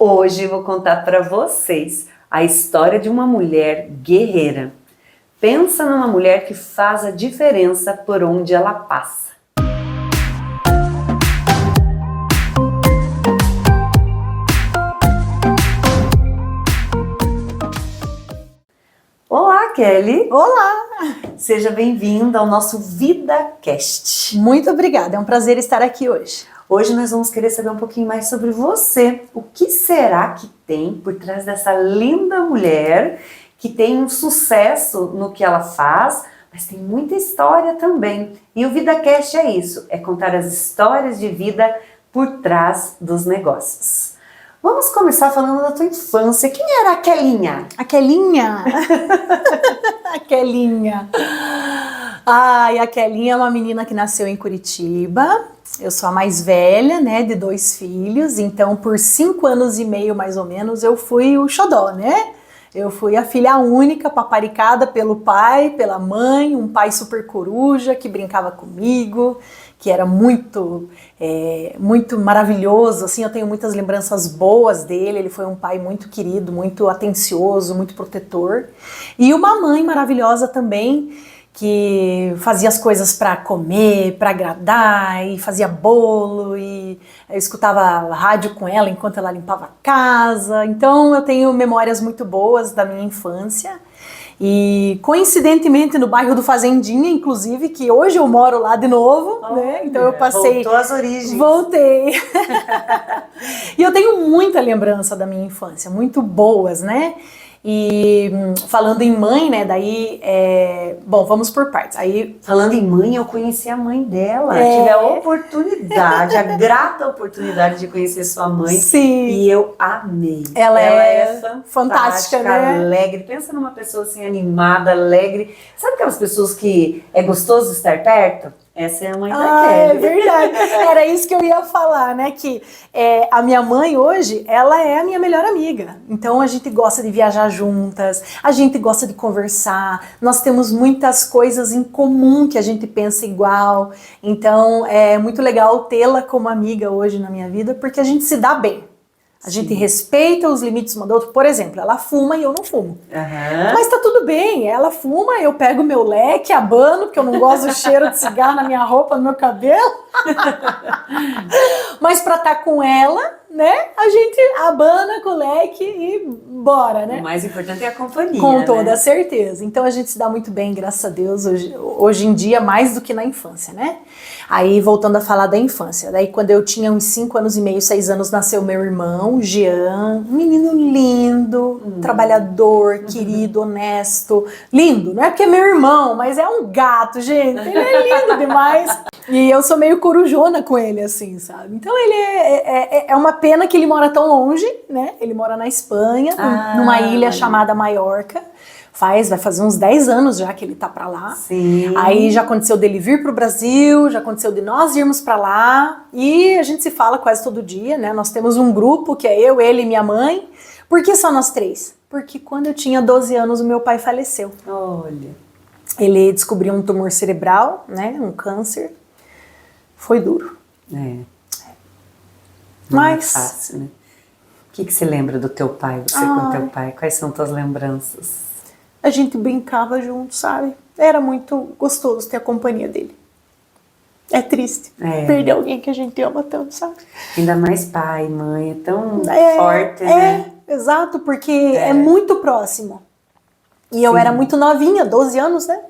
Hoje vou contar para vocês a história de uma mulher guerreira. Pensa numa mulher que faz a diferença por onde ela passa. Olá, Kelly! Olá! Seja bem-vinda ao nosso VidaCast. Muito obrigada, é um prazer estar aqui hoje. Hoje nós vamos querer saber um pouquinho mais sobre você. O que será que tem por trás dessa linda mulher que tem um sucesso no que ela faz, mas tem muita história também. E o VidaCast é isso, é contar as histórias de vida por trás dos negócios. Vamos começar falando da tua infância. Quem era a Kelinha? A Kelinha? A Kelinha. Ai, a Kelinha é uma menina que nasceu em Curitiba. Eu sou a mais velha, né, de 2 filhos. Então, por 5 anos e meio, mais ou menos, eu fui o xodó, né? Eu fui a filha única, paparicada pelo pai, pela mãe, um pai super coruja que brincava comigo, que era muito maravilhoso, assim, eu tenho muitas lembranças boas dele. Ele foi um pai muito querido, muito atencioso, muito protetor. E uma mãe maravilhosa também, que fazia as coisas para comer, para agradar, e fazia bolo, e eu escutava rádio com ela enquanto ela limpava a casa. Então eu tenho memórias muito boas da minha infância. E coincidentemente no bairro do Fazendinha, inclusive, que hoje eu moro lá de novo, né? Então eu passei... Voltou às origens. Voltei. E eu tenho muita lembrança da minha infância, muito boas, né? E falando em mãe, né, daí, bom, vamos por partes. Aí, falando em mãe, eu conheci a mãe dela, tive a oportunidade, a grata oportunidade de conhecer sua mãe. Sim. E eu amei. Ela é fantástica, né? Alegre, pensa numa pessoa assim animada, alegre. Sabe aquelas pessoas que é gostoso estar perto? Essa é a mãe da Kelly. É verdade. Era isso que eu ia falar, né? Que a minha mãe hoje, ela é a minha melhor amiga. Então a gente gosta de viajar juntas, a gente gosta de conversar, nós temos muitas coisas em comum que a gente pensa igual. Então é muito legal tê-la como amiga hoje na minha vida, porque a gente se dá bem. A gente respeita os limites uma da outra. Por exemplo, ela fuma e eu não fumo. Uhum. Mas tá tudo bem, ela fuma, eu pego meu leque, abano, porque eu não gosto do cheiro de cigarro na minha roupa, no meu cabelo. Mas pra estar com ela, né, a gente abana com o leque e bora, né? O mais importante é a companhia, com toda né? certeza. Então a gente se dá muito bem, graças a Deus, hoje em dia, mais do que na infância, né? Aí, voltando a falar da infância, daí quando eu tinha uns 5 anos e meio, 6 anos, nasceu meu irmão, Jean, um menino lindo, trabalhador, querido, honesto, lindo, não é porque é meu irmão, mas é um gato, gente, ele é lindo demais. E eu sou meio corujona com ele, assim, sabe? Então ele é uma pena que ele mora tão longe, né? Ele mora na Espanha, numa ilha chamada Maiorca. Vai fazer uns 10 anos já que ele tá pra lá. Sim. Aí já aconteceu dele vir pro Brasil, já aconteceu de nós irmos pra lá. E a gente se fala quase todo dia, né? Nós temos um grupo que é eu, ele e minha mãe. Por que só nós 3? Porque quando eu tinha 12 anos o meu pai faleceu. Olha. Ele descobriu um tumor cerebral, né? Um câncer. Foi duro. Mas... Não é fácil, né? O que você lembra do teu pai, você com teu pai? Quais são tuas lembranças? A gente brincava junto, sabe? Era muito gostoso ter a companhia dele. É triste perder alguém que a gente ama tanto, sabe? Ainda mais pai, mãe, é tão forte, né? Exato, porque é muito próximo. E eu era muito novinha, 12 anos, né?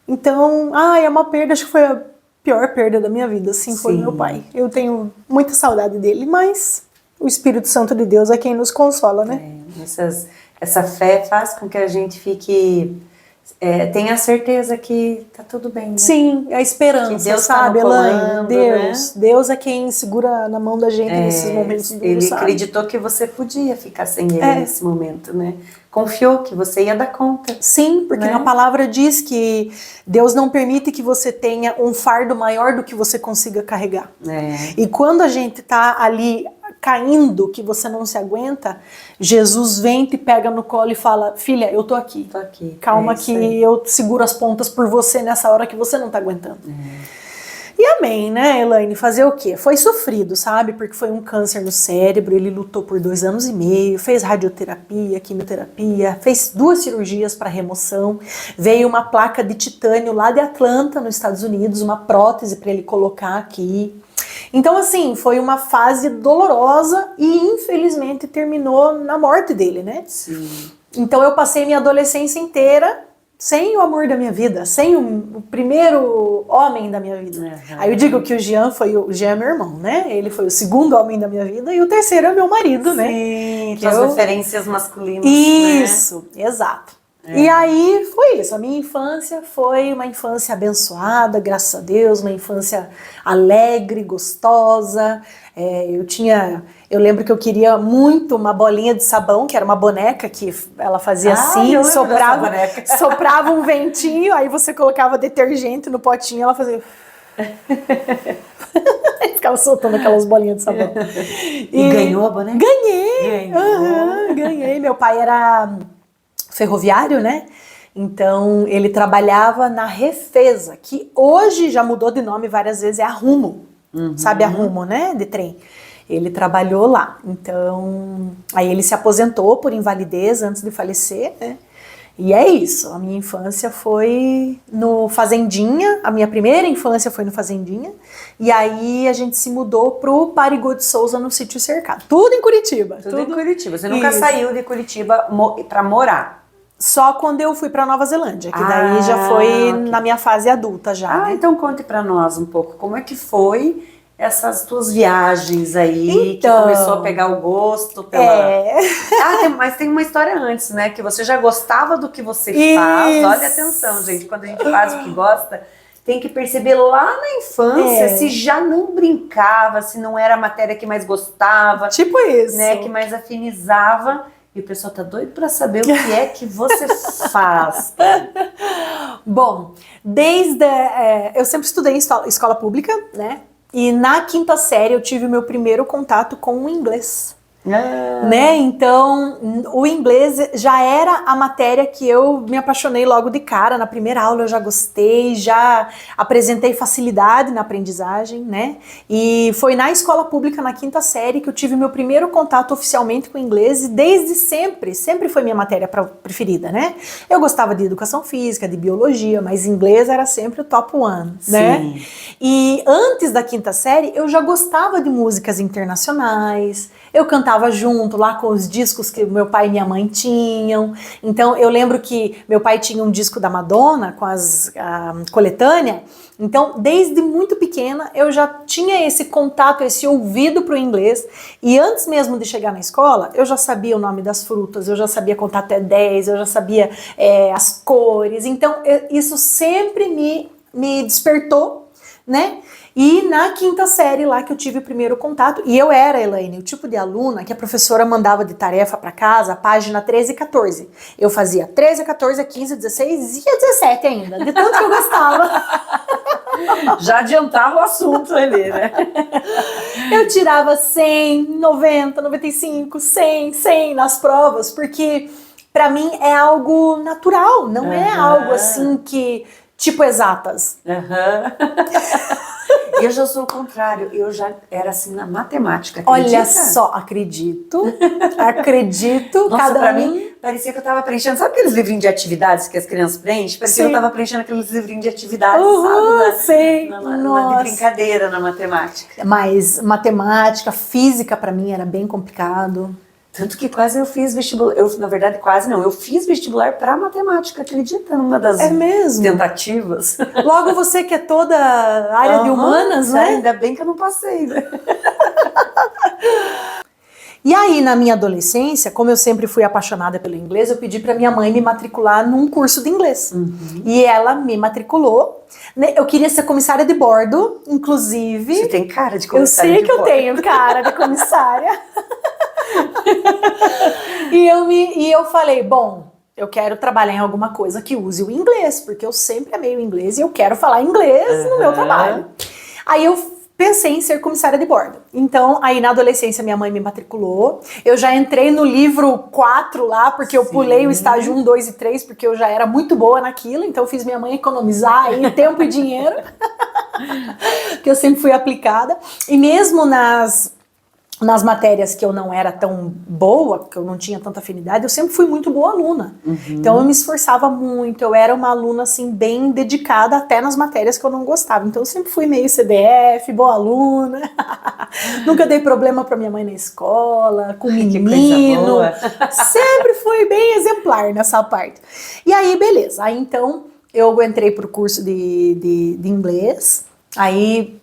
Então, é uma perda, acho que foi a pior perda da minha vida, assim, foi meu pai. Eu tenho muita saudade dele, mas o Espírito Santo de Deus é quem nos consola, né? Essa fé faz com que a gente fique... tenha a certeza que tá tudo bem, né? Sim, a esperança, que Deus sabe, tá Elaine? Deus, né? Deus é quem segura na mão da gente nesses momentos duros, ele sabe? acreditou que você podia ficar sem ele nesse momento, né? Confiou que você ia dar conta. Sim, porque na palavra diz que Deus não permite que você tenha um fardo maior do que você consiga carregar. E quando a gente tá ali caindo, que você não se aguenta, Jesus vem, te pega no colo e fala: filha, eu tô aqui. Tô aqui. Calma que eu seguro as pontas por você nessa hora que você não tá aguentando. E E amém, né, Elaine? Fazer o quê? Foi sofrido, sabe? Porque foi um câncer no cérebro, ele lutou por 2 anos e meio, fez radioterapia, quimioterapia, fez 2 cirurgias para remoção, veio uma placa de titânio lá de Atlanta, nos Estados Unidos, uma prótese para ele colocar aqui. Então, assim, foi uma fase dolorosa e, infelizmente, terminou na morte dele, né? Sim. Então, eu passei minha adolescência inteira sem o amor da minha vida, sem o primeiro homem da minha vida. Uhum. Aí eu digo que o Jean é meu irmão, né? Ele foi o segundo homem da minha vida e o terceiro é meu marido, né? Sim, que as referências masculinas. Isso, né? Exato. É. E aí foi isso, a minha infância foi uma infância abençoada, graças a Deus, uma infância alegre, gostosa. Eu lembro que eu queria muito uma bolinha de sabão, que era uma boneca que ela fazia assim, soprava um ventinho, aí você colocava detergente no potinho, ela fazia... Ficava soltando aquelas bolinhas de sabão. E ganhou a boneca? Ganhei. Meu pai era ferroviário, né? Então ele trabalhava na Refesa, que hoje já mudou de nome várias vezes, é a Rumo. Sabe a Rumo, né? De trem. Ele trabalhou lá. Então, aí ele se aposentou por invalidez antes de falecer, né? E é isso, a minha infância foi no Fazendinha, a minha primeira infância foi no Fazendinha, e aí a gente se mudou pro Parigô de Souza, no Sítio Cercado. Tudo em Curitiba. Tudo em Curitiba. Você nunca saiu de Curitiba pra morar? Só quando eu fui pra Nova Zelândia, que daí já foi na minha fase adulta já. Né? Então conte pra nós um pouco, como é que foi essas tuas viagens aí, que começou a pegar o gosto pela... mas tem uma história antes, né? Que você já gostava do que você faz. Olha atenção, gente, quando a gente faz o que gosta, tem que perceber lá na infância se já não brincava, se não era a matéria que mais gostava. Tipo isso. Né, que mais afinizava. E o pessoal tá doido pra saber o que é que você faz. Bom, eu sempre estudei em escola pública, né? E na 5ª série eu tive o meu primeiro contato com o inglês. Né? Então, o inglês já era a matéria que eu me apaixonei logo de cara. Na primeira aula eu já gostei, já apresentei facilidade na aprendizagem, né? E foi na escola pública, na 5ª série, que eu tive meu primeiro contato oficialmente com o inglês, e desde sempre foi minha matéria preferida, né? Eu gostava de educação física, de biologia, mas inglês era sempre o top 1, né? Sim. E antes da 5ª série, eu já gostava de músicas internacionais, eu cantava junto lá com os discos que meu pai e minha mãe tinham. Então eu lembro que meu pai tinha um disco da Madonna com a coletânea. Então desde muito pequena eu já tinha esse contato, esse ouvido para o inglês. E antes mesmo de chegar na escola, eu já sabia o nome das frutas, eu já sabia contar até 10, eu já sabia as cores. Então isso sempre me despertou, né? E na 5ª série lá que eu tive o primeiro contato, e eu era, Elaine, o tipo de aluna que a professora mandava de tarefa para casa, página 13 e 14. Eu fazia 13, 14, 15, 16 e 17 ainda, de tanto que eu gostava. Já adiantava o assunto ali, né? Eu tirava 100, 90, 95, 100 nas provas, porque para mim é algo natural, não é algo assim que... tipo exatas. Eu já sou o contrário, eu já era assim na matemática, acredita? Olha só, acredito. Nossa, pra mim, parecia que eu tava preenchendo, sabe aqueles livrinhos de atividades que as crianças preenchem? Parecia que eu tava preenchendo aqueles livrinhos de atividades, sabe? De brincadeira na matemática. Mas matemática, física pra mim era bem complicado. Tanto que quase eu fiz vestibular, na verdade quase não, eu fiz vestibular para matemática, acredita? Numa das tentativas. Logo você que é toda área de humanas, né? Ainda bem que eu não passei, né? E aí, na minha adolescência, como eu sempre fui apaixonada pelo inglês, eu pedi para minha mãe me matricular num curso de inglês. E ela me matriculou. Eu queria ser comissária de bordo, inclusive. Você tem cara de comissária de bordo. Eu sei que eu tenho cara de comissária. E eu falei, bom, eu quero trabalhar em alguma coisa que use o inglês, porque eu sempre amei o inglês e eu quero falar inglês no meu trabalho. Aí eu pensei em ser comissária de bordo. Então, aí na adolescência minha mãe me matriculou. Eu já entrei no livro 4 lá, porque eu pulei o estágio 1, 2 e 3, porque eu já era muito boa naquilo. Então eu fiz minha mãe economizar aí tempo e dinheiro. Porque eu sempre fui aplicada. E mesmo nas matérias que eu não era tão boa, que eu não tinha tanta afinidade, eu sempre fui muito boa aluna. Então eu me esforçava muito, eu era uma aluna assim bem dedicada até nas matérias que eu não gostava. Então eu sempre fui meio CDF, boa aluna. Nunca dei problema pra minha mãe na escola, com menino. Sempre fui bem exemplar nessa parte. E aí, beleza. Aí então eu entrei pro curso de inglês. Aí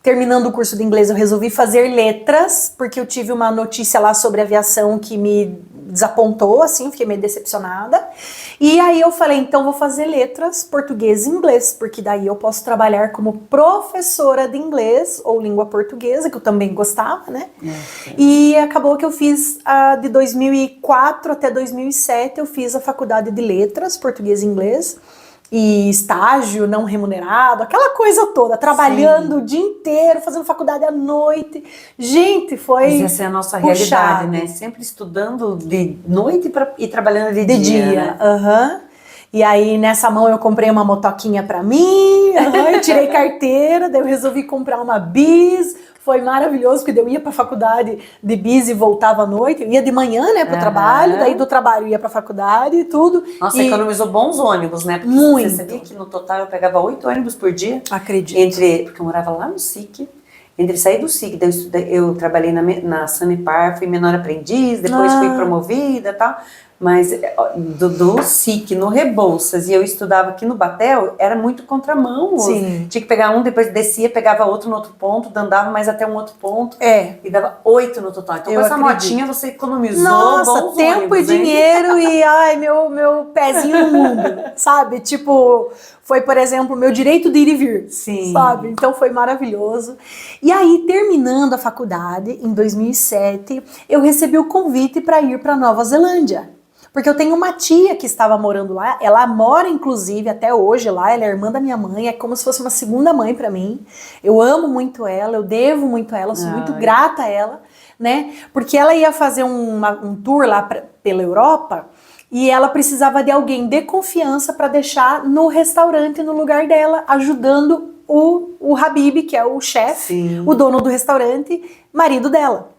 terminando o curso de inglês, eu resolvi fazer letras, porque eu tive uma notícia lá sobre aviação que me desapontou, assim, fiquei meio decepcionada. E aí eu falei, então vou fazer letras, português e inglês, porque daí eu posso trabalhar como professora de inglês ou língua portuguesa, que eu também gostava, né? E acabou que eu fiz, de 2004 até 2007, eu fiz a faculdade de letras, português e inglês, e estágio não remunerado, aquela coisa toda, trabalhando o dia inteiro, fazendo faculdade à noite. Gente, foi Mas essa é a nossa realidade, né? Sempre estudando de noite e trabalhando de dia. Né? E aí, nessa mão, eu comprei uma motoquinha pra mim, eu tirei carteira, daí eu resolvi comprar uma bis. Foi maravilhoso, porque eu ia pra faculdade de bis e voltava à noite. Eu ia de manhã, né, pro trabalho, daí do trabalho eu ia pra faculdade e tudo. Nossa, economizou bons ônibus, né? Porque muito. Você sabia que no total eu pegava 8 ônibus por dia? Acredito. Porque eu morava lá no SIC. Entre sair do SIC, eu trabalhei na Sanepar, fui menor aprendiz, depois fui promovida e tal. Mas do SIC no Rebouças e eu estudava aqui no Batel, era muito contramão. Sim. Tinha que pegar um, depois descia, pegava outro no outro ponto, andava mais até um outro ponto. E dava 8 no total. Então com essa motinha você economizou. Nossa, bons tempo ônibus, e dinheiro e ai, meu pezinho no mundo, sabe? Tipo, foi, por exemplo, meu direito de ir e vir, sabe? Então foi maravilhoso. E aí, terminando a faculdade, em 2007, eu recebi o convite para ir para Nova Zelândia. Porque eu tenho uma tia que estava morando lá, ela mora inclusive até hoje lá, ela é irmã da minha mãe, é como se fosse uma segunda mãe para mim. Eu amo muito ela, eu devo muito a ela, sou muito grata a ela, né? Porque ela ia fazer um tour lá pela Europa e ela precisava de alguém de confiança para deixar no restaurante, no lugar dela, ajudando o Habib, que é o chefe, o dono do restaurante, marido dela.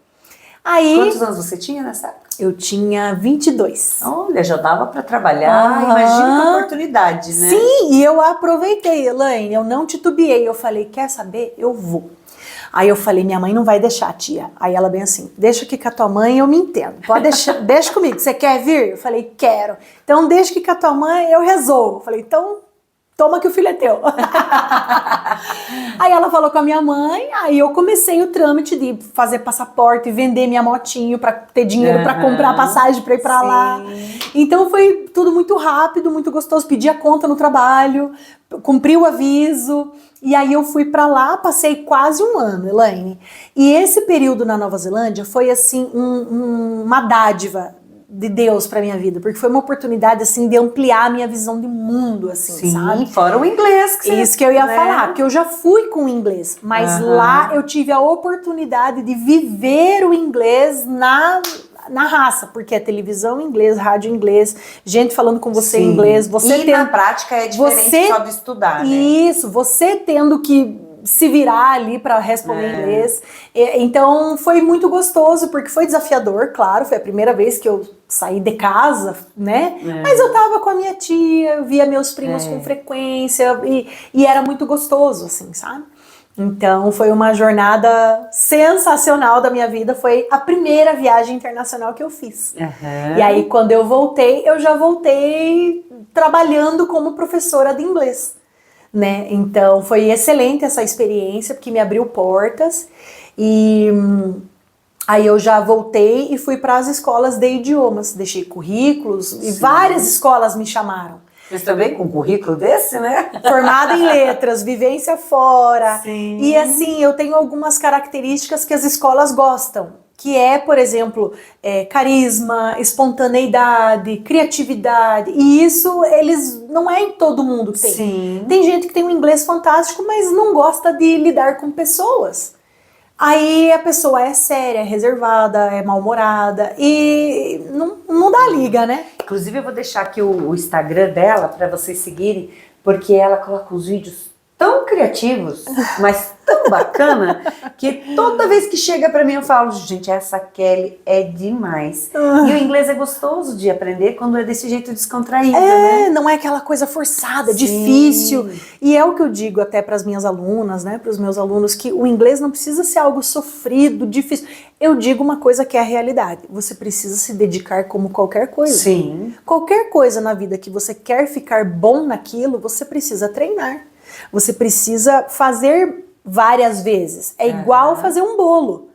Aí, quantos anos você tinha nessa época? Eu tinha 22. Olha, já dava para trabalhar, imagina que oportunidade, né? Sim, e eu aproveitei, Elaine, eu não titubeei, eu falei, quer saber? Eu vou. Aí eu falei, minha mãe não vai deixar, tia. Aí ela bem assim, deixa aqui com a tua mãe, eu me entendo. Pode deixar, deixa comigo, você quer vir? Eu falei, quero. Então deixa aqui com a tua mãe, eu resolvo. Eu falei, então toma que o filho é teu. Aí ela falou com a minha mãe, aí eu comecei o trâmite de fazer passaporte, vender minha motinho para ter dinheiro para comprar passagem para ir para lá. Então foi tudo muito rápido, muito gostoso. Pedi a conta no trabalho, cumpri o aviso. E aí eu fui para lá, passei quase um ano, Elaine. E esse período na Nova Zelândia foi assim uma dádiva de Deus para minha vida, porque foi uma oportunidade assim de ampliar a minha visão de mundo, assim, sabe? Fora o inglês que isso que eu ia falar, porque eu já fui com o inglês, mas lá eu tive a oportunidade de viver o inglês na raça, porque é televisão em inglês, rádio em inglês, gente falando com você em inglês, você na prática é diferente só de estudar, né? Isso, você tendo que se virar ali para responder inglês. Então foi muito gostoso, porque foi desafiador, claro, foi a primeira vez que eu saí de casa, né? Mas eu tava com a minha tia, eu via meus primos com frequência e era muito gostoso, assim, sabe? Então foi uma jornada sensacional da minha vida, foi a primeira viagem internacional que eu fiz. E aí quando eu voltei, eu já voltei trabalhando como professora de inglês. Né? Então foi excelente essa experiência, porque me abriu portas e aí eu já voltei e fui para as escolas de idiomas, deixei currículos e várias escolas me chamaram. Mas também com um currículo desse, né? Formada em letras, vivência fora. E assim, eu tenho algumas características que as escolas gostam. Que é, por exemplo, carisma, espontaneidade, criatividade. E isso, eles não é em todo mundo que tem. Tem gente que tem um inglês fantástico, mas não gosta de lidar com pessoas. Aí a pessoa é séria, é reservada, é mal-humorada e não dá liga, né? Inclusive eu vou deixar aqui o Instagram dela para vocês seguirem, porque ela coloca os vídeos tão criativos, mas tão bacana, que toda vez que chega pra mim eu falo, gente, essa Kelly é demais. E o inglês é gostoso de aprender quando é desse jeito descontraído, né? Não é aquela coisa forçada, Sim. difícil. E é o que eu digo até para as minhas alunas, né, para os meus alunos, que o inglês não precisa ser algo sofrido, difícil. Eu digo uma coisa que é a realidade. Você precisa se dedicar como qualquer coisa. Sim. Qualquer coisa na vida que você quer ficar bom naquilo, você precisa treinar. Você precisa fazer várias vezes. É igual fazer um bolo.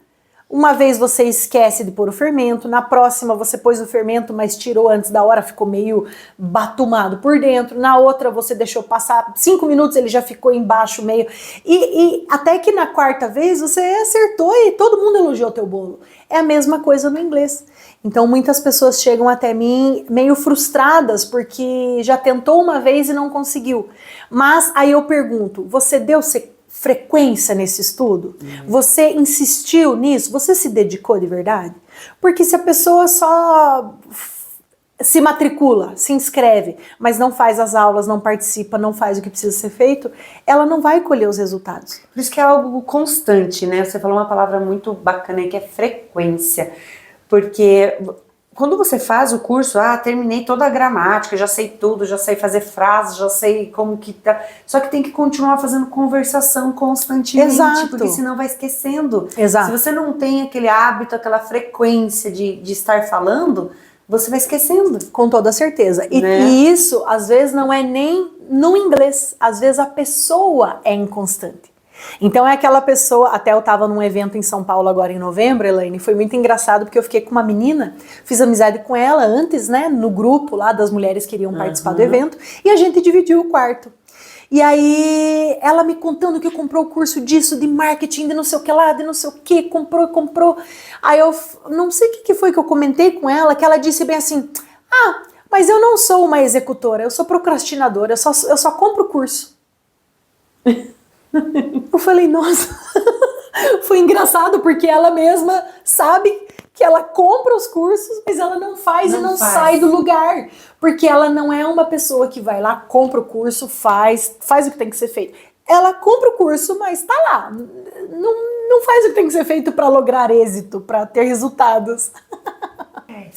Uma vez você esquece de pôr o fermento, na próxima você pôs o fermento, mas tirou antes da hora, ficou meio batumado por dentro, na outra você deixou passar 5 minutos, ele já ficou embaixo meio... E até que na quarta vez você acertou e todo mundo elogiou o teu bolo. É a mesma coisa no inglês. Então muitas pessoas chegam até mim meio frustradas porque já tentou uma vez e não conseguiu. Mas aí eu pergunto, você deu frequência nesse estudo? Você insistiu nisso? Você se dedicou de verdade? Porque se a pessoa só se matricula, se inscreve, mas não faz as aulas, não participa, não faz o que precisa ser feito, ela não vai colher os resultados. Por isso que é algo constante, né? Você falou uma palavra muito bacana aí, que é frequência. Porque quando você faz o curso, terminei toda a gramática, já sei tudo, já sei fazer frases, já sei como que tá. Só que tem que continuar fazendo conversação constantemente, Exato. porque senão vai esquecendo. Exato. Se você não tem aquele hábito, aquela frequência de estar falando, você vai esquecendo. Com toda certeza. E isso, às vezes, não é nem no inglês. Às vezes a pessoa é inconstante. Então é aquela pessoa, até eu tava num evento em São Paulo agora em novembro, Elaine, foi muito engraçado porque eu fiquei com uma menina, fiz amizade com ela antes, né, no grupo lá das mulheres que iriam participar do evento, e a gente dividiu o quarto. E aí ela me contando que comprou o curso disso, de marketing, de não sei o que lá, de não sei o que, comprou. Aí eu não sei o que foi que eu comentei com ela, que ela disse bem assim, mas eu não sou uma executora, eu sou procrastinadora, eu só compro o curso. Eu falei, nossa, foi engraçado porque ela mesma sabe que ela compra os cursos, mas ela não faz e não sai do lugar, porque ela não é uma pessoa que vai lá, compra o curso, faz o que tem que ser feito. Ela compra o curso, mas tá lá, não faz o que tem que ser feito para lograr êxito, para ter resultados.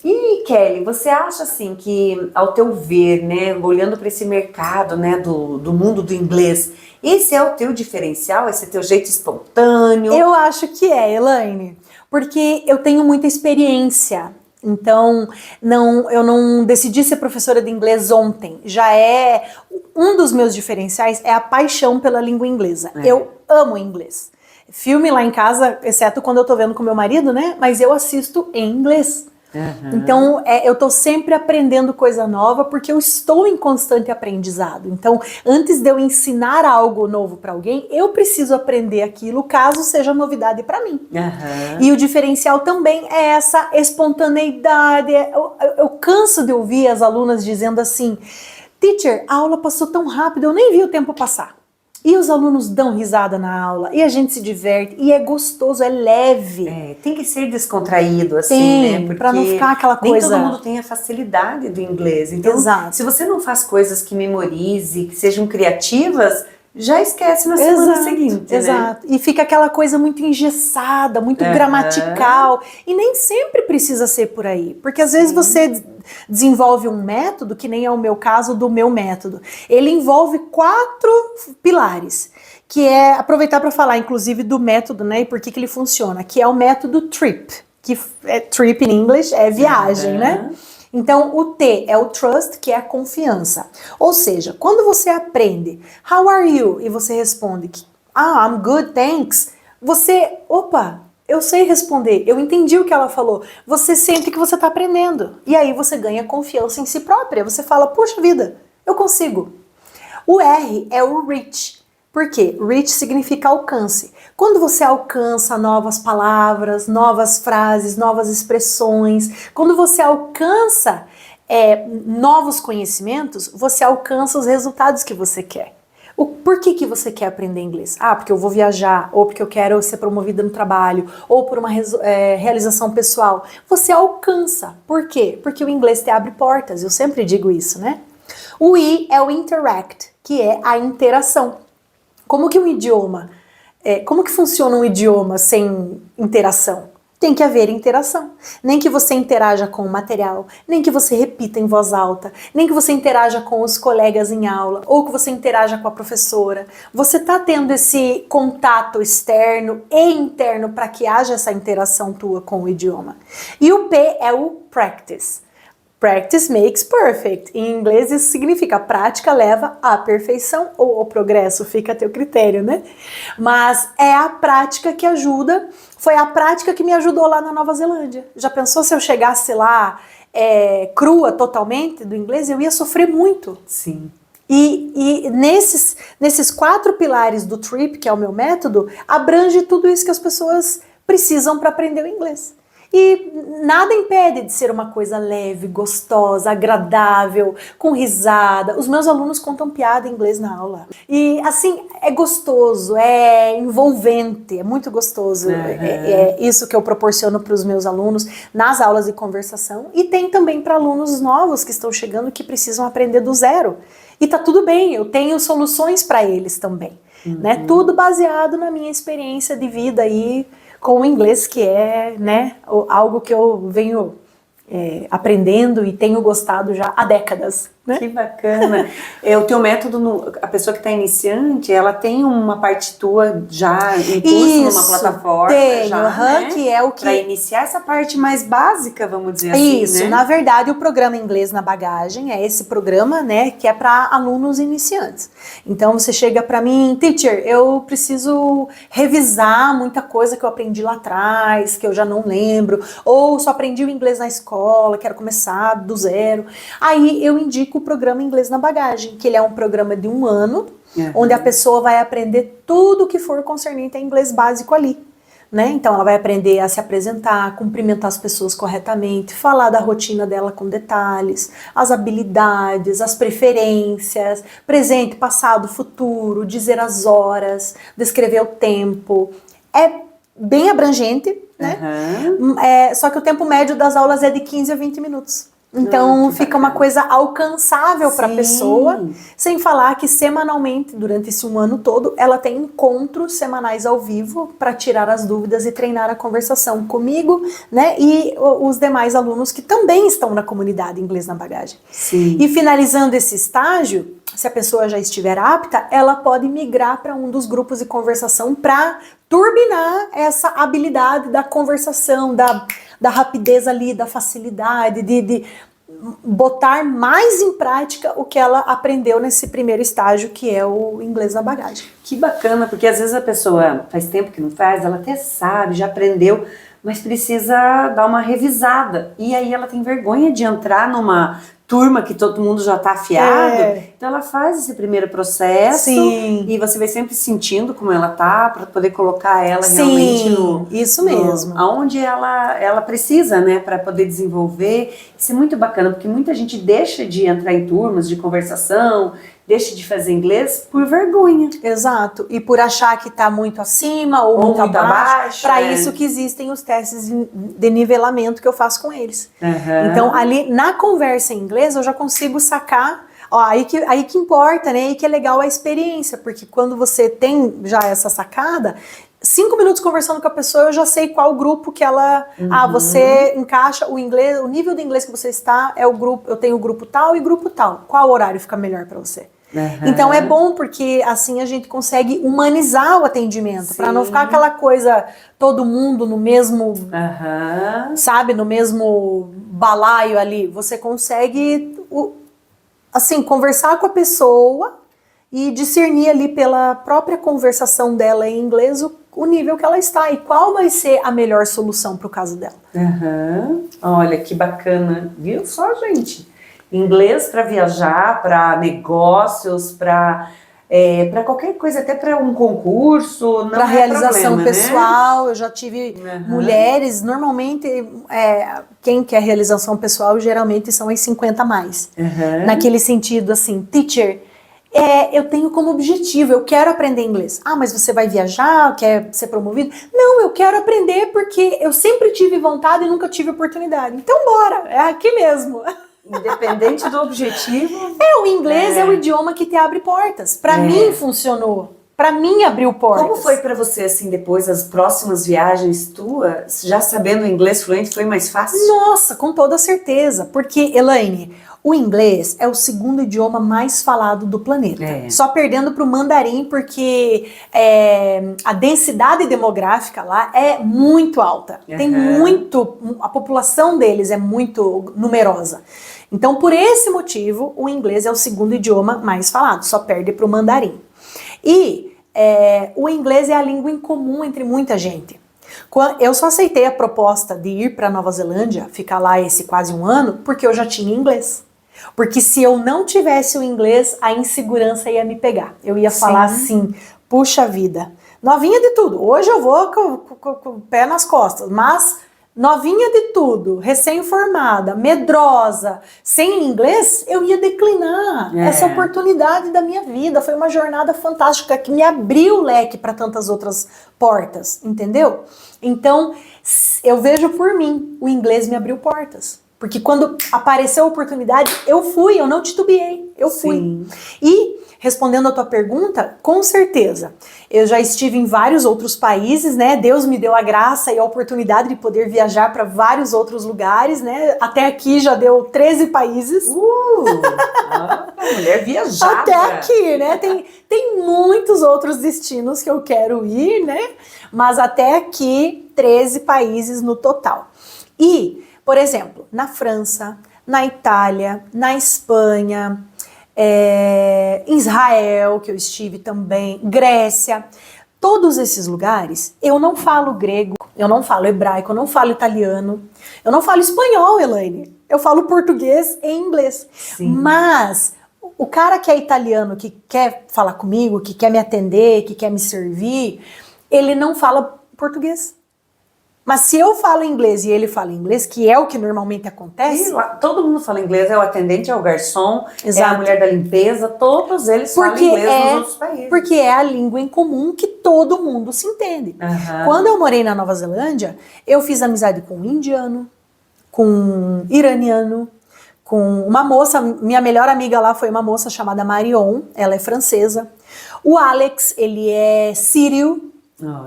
E Kelly, você acha assim que, ao teu ver, né, olhando para esse mercado, né, do mundo do inglês, esse é o teu diferencial, esse é teu jeito espontâneo? Eu acho que é, Elaine, porque eu tenho muita experiência. Então, eu não decidi ser professora de inglês ontem. Já é um dos meus diferenciais, é a paixão pela língua inglesa. Eu amo inglês. Filme lá em casa, exceto quando eu tô vendo com meu marido, né? Mas eu assisto em inglês. Então, eu tô sempre aprendendo coisa nova porque eu estou em constante aprendizado. Então, antes de eu ensinar algo novo para alguém, eu preciso aprender aquilo caso seja novidade para mim. E o diferencial também é essa espontaneidade. Eu canso de ouvir as alunas dizendo assim, teacher, a aula passou tão rápido, eu nem vi o tempo passar. E os alunos dão risada na aula, e a gente se diverte, e é gostoso, é leve. Tem que ser descontraído, assim, né? Porque pra não ficar aquela coisa... nem todo mundo tem a facilidade do inglês. Então, se você não faz coisas que memorize, que sejam criativas, já esquece na semana seguinte, Exato. E fica aquela coisa muito engessada, muito gramatical. E nem sempre precisa ser por aí. Porque às vezes você desenvolve um método, que nem é o meu caso do meu método. Ele envolve 4 pilares. Que é, aproveitar para falar inclusive do método, né? E por que ele funciona. Que é o método TRIP. Que é trip in English, é viagem, né? Então, o T é o trust, que é a confiança. Ou seja, quando você aprende How are you? E você responde I'm good, thanks. Você, eu sei responder, eu entendi o que ela falou. Você sente que você está aprendendo. E aí você ganha confiança em si própria. Você fala, puxa vida, eu consigo. O R é o reach. Por quê? Reach significa alcance. Quando você alcança novas palavras, novas frases, novas expressões, quando você alcança novos conhecimentos, você alcança os resultados que você quer. Por que você quer aprender inglês? Porque eu vou viajar, ou porque eu quero ser promovida no trabalho, ou por uma realização pessoal. Você alcança. Por quê? Porque o inglês te abre portas, eu sempre digo isso, né? O I é o interact, que é a interação. Como que um idioma, como que funciona um idioma sem interação? Tem que haver interação. Nem que você interaja com o material, nem que você repita em voz alta, nem que você interaja com os colegas em aula, ou que você interaja com a professora. Você está tendo esse contato externo e interno para que haja essa interação tua com o idioma. E o P é o practice. Practice makes perfect. Em inglês isso significa prática leva à perfeição ou ao progresso, fica a teu critério, né? Mas é a prática que ajuda, foi a prática que me ajudou lá na Nova Zelândia. Já pensou se eu chegasse lá crua totalmente do inglês? Eu ia sofrer muito. Sim. E nesses 4 pilares do TRIP, que é o meu método, abrange tudo isso que as pessoas precisam para aprender o inglês. E nada impede de ser uma coisa leve, gostosa, agradável, com risada. Os meus alunos contam piada em inglês na aula. E assim, é gostoso, é envolvente, é muito gostoso. Uhum. É isso que eu proporciono para os meus alunos nas aulas de conversação. E tem também para alunos novos que estão chegando que precisam aprender do zero. E tá tudo bem, eu tenho soluções para eles também. Né? Tudo baseado na minha experiência de vida aí, com o inglês, que é, né, algo que eu venho aprendendo e tenho gostado já há décadas. Né? Que bacana. O teu método, a pessoa que está iniciante, ela tem uma parte tua já em curso numa plataforma? Tenho, já, né? Que é o que... Para iniciar essa parte mais básica, vamos dizer assim, Isso, né? Na verdade, o programa Inglês na Bagagem é esse programa, né, que é para alunos iniciantes. Então, você chega para mim, teacher, eu preciso revisar muita coisa que eu aprendi lá atrás, que eu já não lembro, ou só aprendi o inglês na escola, quero começar do zero. Aí eu indico o programa Inglês na Bagagem, que ele é um programa de 1 ano, onde a pessoa vai aprender tudo que for concernente a inglês básico ali. Né? Então ela vai aprender a se apresentar, cumprimentar as pessoas corretamente, falar da rotina dela com detalhes, as habilidades, as preferências, presente, passado, futuro, dizer as horas, descrever o tempo. É bem abrangente, né? Só que o tempo médio das aulas é de 15 a 20 minutos. Então fica uma coisa alcançável para a pessoa, sem falar que semanalmente, durante esse 1 ano todo, ela tem encontros semanais ao vivo para tirar as dúvidas e treinar a conversação comigo, né? E os demais alunos que também estão na comunidade Inglês na Bagagem. Sim. E finalizando esse estágio, se a pessoa já estiver apta, ela pode migrar para um dos grupos de conversação para turbinar essa habilidade da conversação, da rapidez ali, da facilidade, de botar mais em prática o que ela aprendeu nesse primeiro estágio, que é o Inglês na Bagagem. Que bacana, porque às vezes a pessoa faz tempo que não faz, ela até sabe, já aprendeu, mas precisa dar uma revisada. E aí ela tem vergonha de entrar numa turma que todo mundo já está afiado. Então ela faz esse primeiro processo. Sim. E você vai sempre sentindo como ela tá, para poder colocar ela realmente no... Isso mesmo. Aonde ela precisa, né, para poder desenvolver. Isso é muito bacana, porque muita gente deixa de entrar em turmas de conversação, deixa de fazer inglês por vergonha. Exato. E por achar que está muito acima ou muito abaixo. Para isso que existem os testes de nivelamento que eu faço com eles. Então, ali na conversa em inglês, eu já consigo sacar. Ó, aí que importa, né? Aí que é legal a experiência, porque quando você tem já essa sacada, 5 minutos conversando com a pessoa, eu já sei qual grupo que ela... você encaixa o inglês, o nível de inglês que você está é o grupo, eu tenho o grupo tal e grupo tal. Qual horário fica melhor para você? Então é bom porque assim a gente consegue humanizar o atendimento, para não ficar aquela coisa, todo mundo no mesmo, sabe, no mesmo balaio ali. Você consegue, assim, conversar com a pessoa e discernir ali pela própria conversação dela em inglês o nível que ela está e qual vai ser a melhor solução para o caso dela. Olha que bacana, viu só, gente? Inglês para viajar, para negócios, para qualquer coisa, até para um concurso, para realização problema, pessoal, né? Eu já tive mulheres, normalmente quem quer realização pessoal geralmente são as 50 a mais. Naquele sentido assim, teacher, eu tenho como objetivo, eu quero aprender inglês. Ah, mas você vai viajar, quer ser promovido? Não, eu quero aprender porque eu sempre tive vontade e nunca tive oportunidade. Então bora, é aqui mesmo. Independente do objetivo. O inglês é o idioma que te abre portas. Para mim funcionou. Pra mim abriu portas. Como foi pra você, assim, depois, as próximas viagens tuas, já sabendo inglês fluente, foi mais fácil? Nossa, com toda certeza. Porque, Elaine, o inglês é o segundo idioma mais falado do planeta. Só perdendo para o mandarim, porque a densidade demográfica lá é muito alta. Tem muito, a população deles é muito numerosa. Então, por esse motivo, o inglês é o segundo idioma mais falado, só perde para o mandarim. E o inglês é a língua em comum entre muita gente. Eu só aceitei a proposta de ir para Nova Zelândia, ficar lá esse quase um ano, porque eu já tinha inglês. Porque se eu não tivesse o inglês, a insegurança ia me pegar. Eu ia falar assim, puxa vida, novinha de tudo. Hoje eu vou com o pé nas costas, mas novinha de tudo, recém-formada, medrosa, sem inglês, eu ia declinar essa oportunidade da minha vida. Foi uma jornada fantástica que me abriu o leque para tantas outras portas, entendeu? Então, eu vejo por mim, o inglês me abriu portas. Porque quando apareceu a oportunidade, eu fui, eu não titubeei, eu fui. E, respondendo a tua pergunta, com certeza, eu já estive em vários outros países, né? Deus me deu a graça e a oportunidade de poder viajar para vários outros lugares, né? Até aqui já deu 13 países. Mulher viajada. Até aqui, né? Tem muitos outros destinos que eu quero ir, né? Mas até aqui, 13 países no total. E, por exemplo, na França, na Itália, na Espanha, em Israel, que eu estive também, Grécia, todos esses lugares, eu não falo grego, eu não falo hebraico, eu não falo italiano, eu não falo espanhol, Elaine, eu falo português e inglês. Mas o cara que é italiano, que quer falar comigo, que quer me atender, que quer me servir, ele não fala português. Mas se eu falo inglês e ele fala inglês, que é o que normalmente acontece... todo mundo fala inglês, é o atendente, é o garçom, é a mulher da limpeza, todos eles falam inglês nos outros países. Porque é a língua em comum que todo mundo se entende. Quando eu morei na Nova Zelândia, eu fiz amizade com um indiano, com um iraniano, com uma moça, minha melhor amiga lá foi uma moça chamada Marion, ela é francesa. O Alex, ele é sírio.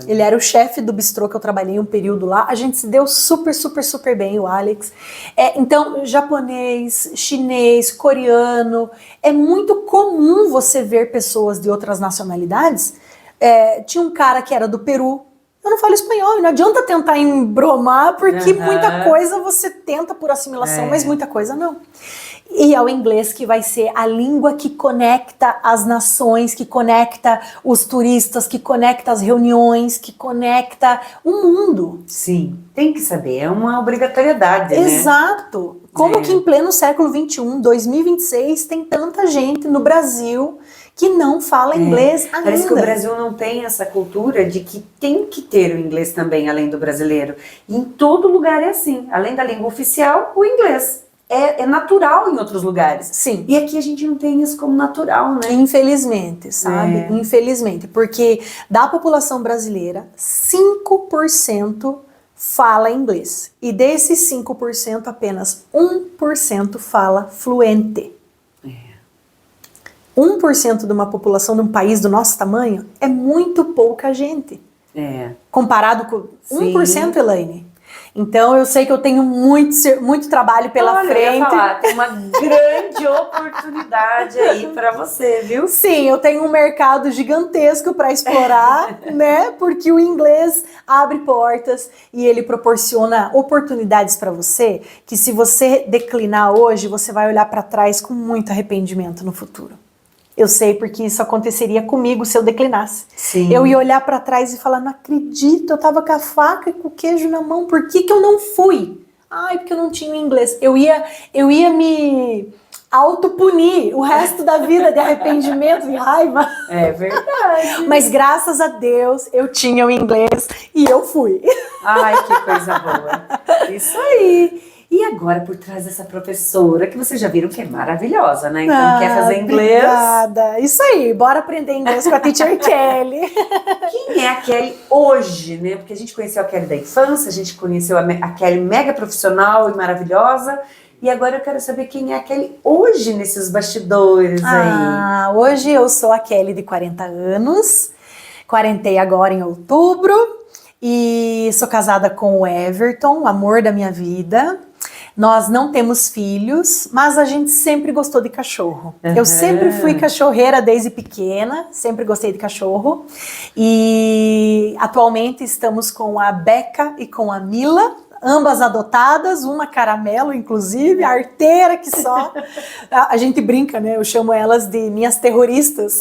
Ele era o chefe do bistrô que eu trabalhei um período lá. A gente se deu super bem, o Alex. Então, japonês, chinês, coreano. É muito comum você ver pessoas de outras nacionalidades. Tinha um cara que era do Peru. Eu não falo espanhol, não adianta tentar embromar, porque muita coisa você tenta por assimilação, mas muita coisa não. E é o inglês que vai ser a língua que conecta as nações, que conecta os turistas, que conecta as reuniões, que conecta o mundo. Sim, tem que saber, é uma obrigatoriedade, né? Exato. Como que em pleno século XXI, 2026, tem tanta gente no Brasil que não fala inglês ainda. Parece que o Brasil não tem essa cultura de que tem que ter o inglês também, além do brasileiro. E em todo lugar é assim, além da língua oficial, o inglês. É natural em outros lugares. Sim. E aqui a gente não tem isso como natural, né? Infelizmente, sabe? Infelizmente. Porque da população brasileira, 5% fala inglês. E desses 5%, apenas 1% fala fluente. 1% de uma população de um país do nosso tamanho é muito pouca gente. Comparado com 1%, Elaine. Então, eu sei que eu tenho muito trabalho pela frente. Eu ia falar, tem uma grande oportunidade aí para você, viu? Sim, eu tenho um mercado gigantesco para explorar, né? Porque o inglês abre portas e ele proporciona oportunidades para você que, se você declinar hoje, você vai olhar para trás com muito arrependimento no futuro. Eu sei, porque isso aconteceria comigo se eu declinasse. Sim. Eu ia olhar pra trás e falar, não acredito, eu tava com a faca e com o queijo na mão, por que eu não fui? Ai, porque eu não tinha inglês. Eu ia me autopunir o resto da vida de arrependimento e raiva. É verdade. Mas graças a Deus eu tinha o inglês e eu fui. Ai, que coisa boa. Isso aí. E agora, por trás dessa professora, que vocês já viram que é maravilhosa, né? Então, quer fazer inglês? Obrigada. Isso aí, bora aprender inglês com a Teacher Kelly. Quem é a Kelly hoje, né? Porque a gente conheceu a Kelly da infância, a gente conheceu a Kelly mega profissional e maravilhosa. E agora eu quero saber quem é a Kelly hoje nesses bastidores aí. Hoje eu sou a Kelly de 40 anos. Quarentei agora em outubro e sou casada com o Everton, o amor da minha vida. Nós não temos filhos, mas a gente sempre gostou de cachorro. Eu sempre fui cachorreira desde pequena, sempre gostei de cachorro. E atualmente estamos com a Beca e com a Mila, ambas adotadas, uma caramelo, inclusive, arteira que só. A gente brinca, né? Eu chamo elas de minhas terroristas.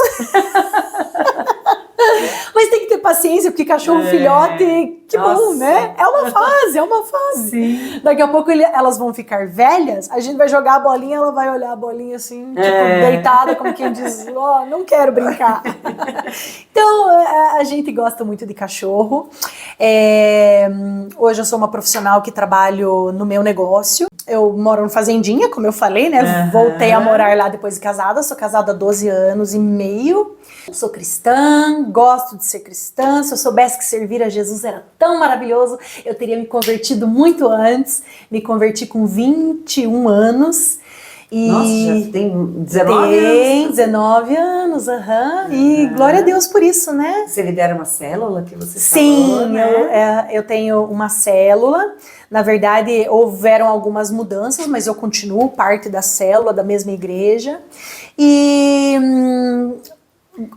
Mas tem que ter paciência, porque cachorro filhote, que Nossa. bom, né? É uma fase, é uma fase. Sim. Daqui a pouco elas vão ficar velhas, a gente vai jogar a bolinha, ela vai olhar a bolinha assim, tipo, deitada, como quem diz, ó, não quero brincar. Então, a gente gosta muito de cachorro. Hoje eu sou uma profissional que trabalho no meu negócio. Eu moro no Fazendinha, como eu falei, né? Voltei a morar lá depois de casada. Sou casada há 12 anos e meio. Sou cristã, gosto de ser cristã. Se eu soubesse que servir a Jesus era tão maravilhoso, eu teria me convertido muito antes. Me converti com 21 anos. E Nossa, já tem 19 tem anos? 19 anos, E glória a Deus por isso, né? Você lidera uma célula que você Sim, falou, né? eu tenho uma célula. Na verdade, houveram algumas mudanças, mas eu continuo parte da célula, da mesma igreja. E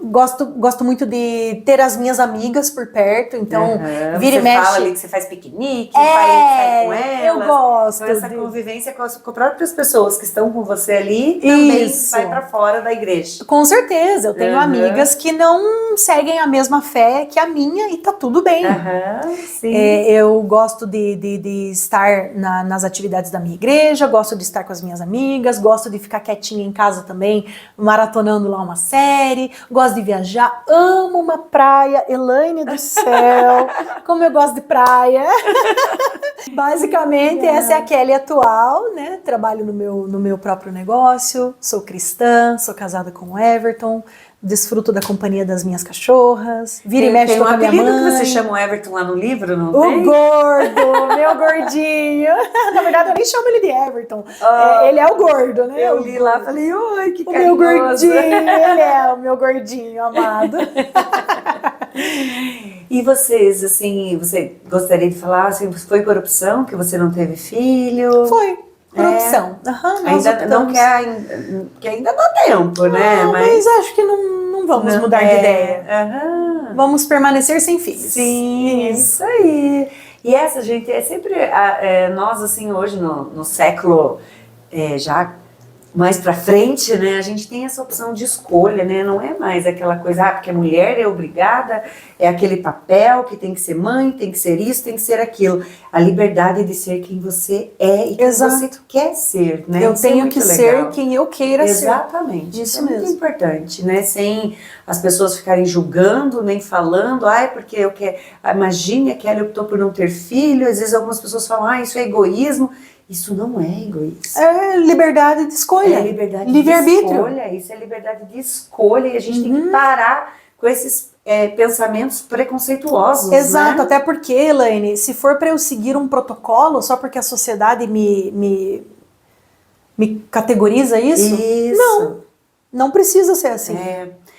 gosto muito de ter as minhas amigas por perto, então vira e mexe. Você fala ali que você faz piquenique, sai com elas. Eu gosto. Então, essa convivência com as próprias pessoas que estão com você ali também vai para fora da igreja. Com certeza, eu tenho amigas que não seguem a mesma fé que a minha e tá tudo bem. Sim. Eu gosto de estar nas atividades da minha igreja, gosto de estar com as minhas amigas, gosto de ficar quietinha em casa também, maratonando lá uma série. Gosto de viajar, amo uma praia, Elaine do céu, como eu gosto de praia. Basicamente, essa é a Kelly atual, né? Trabalho no meu próprio negócio, sou cristã, sou casada com o Everton, desfruto da companhia das minhas cachorras, vira e mexe com a minha mãe. Tem um apelido que você chama o Everton lá no livro, não tem? O gordo, meu gordinho. Na verdade, eu nem chamo ele de Everton. Ele é o gordo, né? Eu li lá e falei, oi, que carinhoso. O meu gordinho, ele é o meu gordinho amado. E vocês, assim, você gostaria de falar, assim, foi por opção que você não teve filho? Foi. Por opção. Ainda não quer, que ainda dá tempo, né? Mas acho que não vamos mudar de ideia. Vamos permanecer sem filhos. Sim, isso aí. E essa, gente, é sempre nós, assim, hoje no século já mais pra frente, né, a gente tem essa opção de escolha, né, não é mais aquela coisa, porque a mulher é obrigada, é aquele papel que tem que ser mãe, tem que ser isso, tem que ser aquilo. A liberdade de ser quem você é e quem você quer ser, né? Eu tenho que ser quem eu queira ser. Exatamente. Isso mesmo. É muito importante, né, sem as pessoas ficarem julgando, nem falando, porque eu quero, imagine, a Kelly optou por não ter filho, às vezes algumas pessoas falam, isso é egoísmo. Isso não é egoísmo. É liberdade de escolha. É liberdade livre-arbítrio. De escolha. Isso é liberdade de escolha. E a gente tem que parar com esses pensamentos preconceituosos. Exato, né? Até porque, Elaine, se for para eu seguir um protocolo só porque a sociedade me categoriza isso, não precisa ser assim.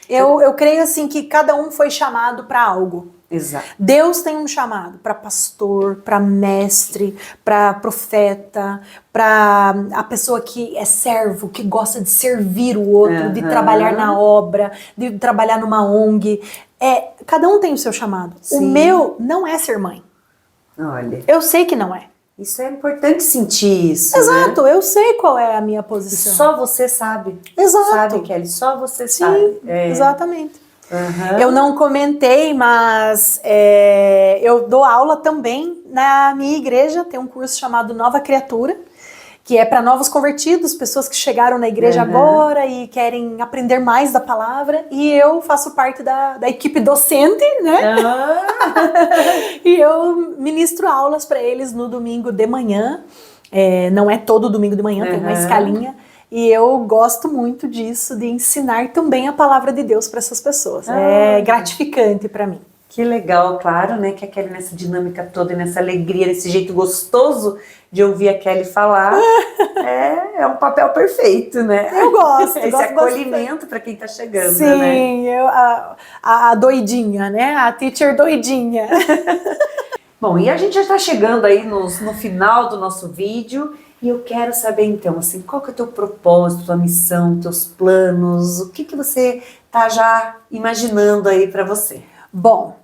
Eu creio assim que cada um foi chamado para algo. Exato. Deus tem um chamado para pastor, para mestre, para profeta, para a pessoa que é servo, que gosta de servir o outro, de trabalhar na obra, de trabalhar numa ONG. Cada um tem o seu chamado. Sim. O meu não é ser mãe. Olha. Eu sei que não é. Isso é importante sentir isso. Exato, né? Eu sei qual é a minha posição. E só você sabe. Exato. Sabe, Kelly? Só você Sim, sabe. Exatamente. Eu não comentei, mas eu dou aula também na minha igreja. Tem um curso chamado Nova Criatura, que é para novos convertidos, pessoas que chegaram na igreja agora e querem aprender mais da palavra. E eu faço parte da equipe docente, né? E eu ministro aulas para eles no domingo de manhã. Não é todo domingo de manhã, tem uma escalinha. E eu gosto muito disso, de ensinar também a palavra de Deus para essas pessoas. É gratificante para mim. Que legal, claro, né, que a Kelly nessa dinâmica toda, nessa alegria, nesse jeito gostoso de ouvir a Kelly falar, é um papel perfeito, né? Eu gosto, Esse gosto acolhimento para quem tá chegando, Sim, né? Sim, a doidinha, né? A teacher doidinha. Bom, e a gente já está chegando aí no final do nosso vídeo e eu quero saber então, assim, qual que é o teu propósito, tua missão, teus planos, o que que você tá já imaginando aí para você? Bom,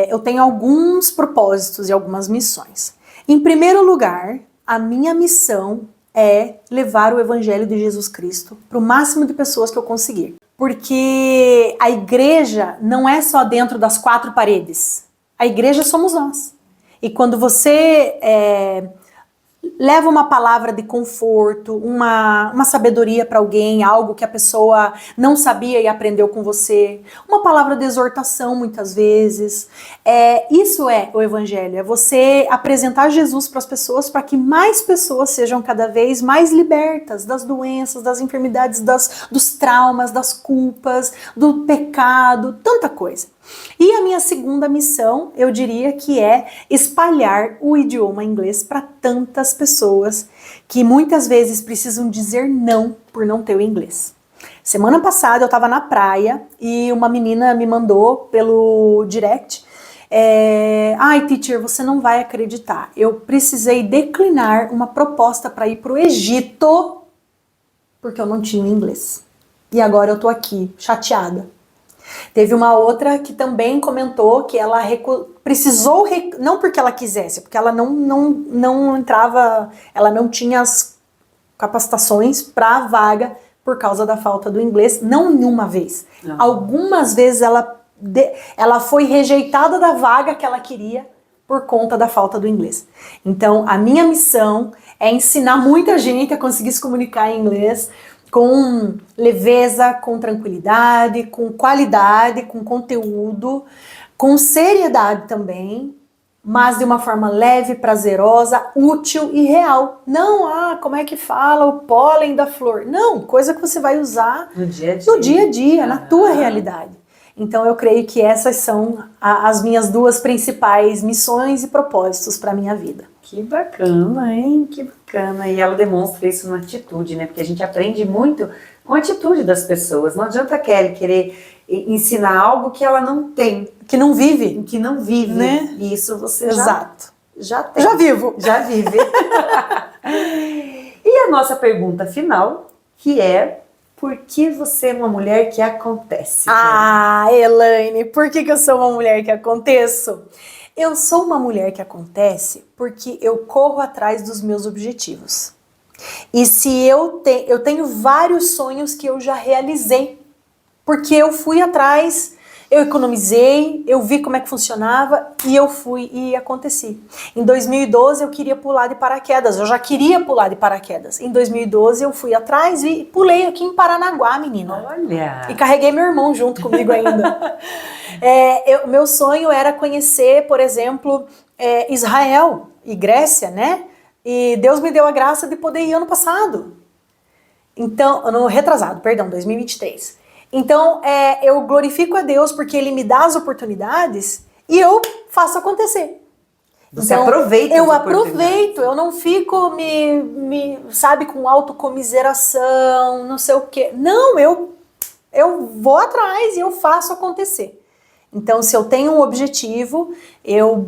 eu tenho alguns propósitos e algumas missões. Em primeiro lugar, a minha missão é levar o Evangelho de Jesus Cristo para o máximo de pessoas que eu conseguir. Porque a igreja não é só dentro das quatro paredes. A igreja somos nós. E quando você leva uma palavra de conforto, uma sabedoria para alguém, algo que a pessoa não sabia e aprendeu com você, uma palavra de exortação muitas vezes. Isso é o evangelho, é você apresentar Jesus para as pessoas para que mais pessoas sejam cada vez mais libertas das doenças, das enfermidades, dos traumas, das culpas, do pecado, tanta coisa. E a minha segunda missão, eu diria que é espalhar o idioma inglês para tantas pessoas que muitas vezes precisam dizer não por não ter o inglês. Semana passada eu estava na praia e uma menina me mandou pelo direct: ai, teacher, você não vai acreditar, eu precisei declinar uma proposta para ir para o Egito porque eu não tinha inglês. E agora eu tô aqui, chateada. Teve uma outra que também comentou que ela precisou, não porque ela quisesse, porque ela não entrava, ela não tinha as capacitações para a vaga por causa da falta do inglês, não nenhuma vez. Não. Algumas vezes ela foi rejeitada da vaga que ela queria por conta da falta do inglês. Então, a minha missão é ensinar muita gente a conseguir se comunicar em inglês com leveza, com tranquilidade, com qualidade, com conteúdo, com seriedade também, mas de uma forma leve, prazerosa, útil e real. Não, como é que fala o pólen da flor? Não, coisa que você vai usar no dia a dia, na tua realidade. Então eu creio que essas são as minhas duas principais missões e propósitos para a minha vida. Que bacana, hein? Que bacana. E ela demonstra isso na atitude, né? Porque a gente aprende muito com a atitude das pessoas. Não adianta a Kelly querer ensinar algo que ela não tem. Que não vive. Que não vive. Né? E isso você Exato. já tem. Já vivo. Já vive. E a nossa pergunta final, que é: por que você é uma mulher que acontece? Elaine, por que eu sou uma mulher que aconteço? Eu sou uma mulher que acontece porque eu corro atrás dos meus objetivos. E se eu tenho vários sonhos que eu já realizei, porque eu fui atrás, eu economizei, eu vi como é que funcionava e eu fui e aconteci. Em 2012 eu queria pular de paraquedas, eu já queria pular de paraquedas. Em 2012 eu fui atrás e pulei aqui em Paranaguá, menina. Olha! E carreguei meu irmão junto comigo ainda. Meu sonho era conhecer, por exemplo, Israel e Grécia, né? E Deus me deu a graça de poder ir ano passado. Então, ano retrasado, perdão, 2023. Então, eu glorifico a Deus porque Ele me dá as oportunidades e eu faço acontecer. Você aproveita. Eu aproveito, eu não fico sabe, com autocomiseração, não sei o quê. Não, eu vou atrás e eu faço acontecer. Então, se eu tenho um objetivo, eu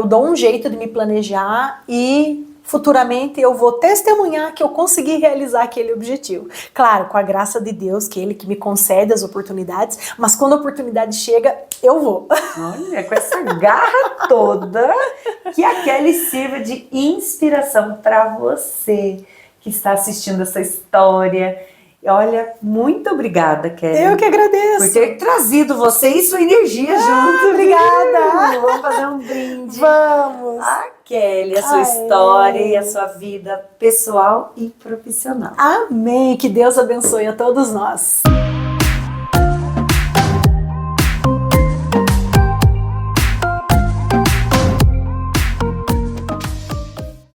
dou um jeito de me planejar e futuramente eu vou testemunhar que eu consegui realizar aquele objetivo. Claro, com a graça de Deus, que Ele que me concede as oportunidades, mas quando a oportunidade chega, eu vou. Olha, com essa garra toda, que a Kelly sirva de inspiração para você que está assistindo essa história. Olha, muito obrigada, Kelly. Eu que agradeço. Por ter trazido você e sua energia junto. Obrigada. Vamos fazer um brinde. Vamos. A Kelly, a sua história e a sua vida pessoal e profissional. Amém. Que Deus abençoe a todos nós.